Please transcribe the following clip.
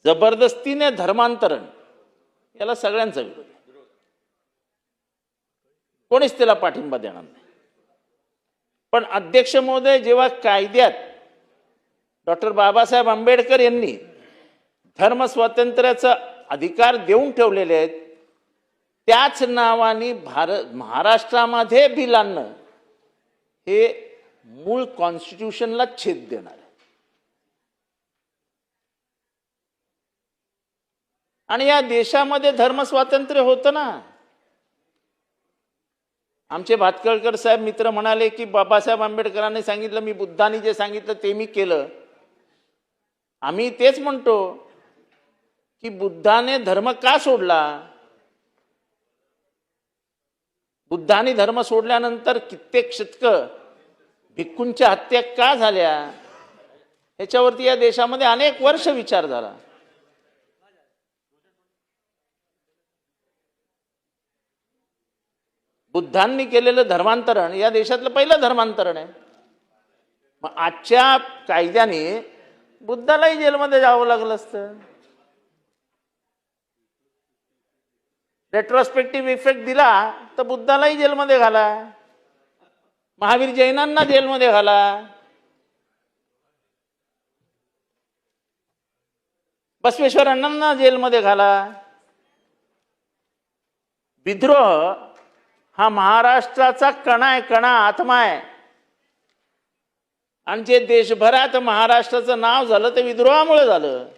जबरदस्तीने धर्मांतरण याला सगळ्यांचा विरोध आहे. कोणीच त्याला पाठिंबा देणार नाही. पण अध्यक्ष महोदय, जेव्हा कायद्यात डॉक्टर बाबासाहेब आंबेडकर यांनी धर्म स्वातंत्र्याचा अधिकार देऊन ठेवलेले आहेत, त्याच नावाने महाराष्ट्रामध्ये बिल आणणं हे मूळ कॉन्स्टिट्यूशनला छेद देणार आहे. आणि या देशामध्ये धर्म स्वातंत्र्य होतं ना. आमचे भातखळकर साहेब मित्र म्हणाले की बाबासाहेब आंबेडकरांनी सांगितलं, मी बुद्धांनी जे सांगितलं ते मी केलं. आम्ही तेच म्हणतो की बुद्धाने धर्म का सोडला? बुद्धाने धर्म सोडल्यानंतर कित्येक शतकं भिक्खूंच्या हत्या का झाल्या? याच्यावरती या देशामध्ये अनेक वर्ष विचार झाला. बुद्धांनी केलेलं धर्मांतरण या देशातलं पहिलं धर्मांतरण आहे. मग आजच्या कायद्याने बुद्धालाही जेलमध्ये जावं लागलं असतं. रेट्रोस्पेक्टिव्ह इफेक्ट दिला तर बुद्धालाही जेलमध्ये घाला, महावीर जैनांना जेलमध्ये घाला. बसवेश्वर अण्णांना जेलमध्ये घाला. विद्रोह हा महाराष्ट्राचा कणा आहे, कणा आत्मा आहे. आणि जे देशभरात महाराष्ट्राचं नाव झालं ते विद्रोहामुळे झालं.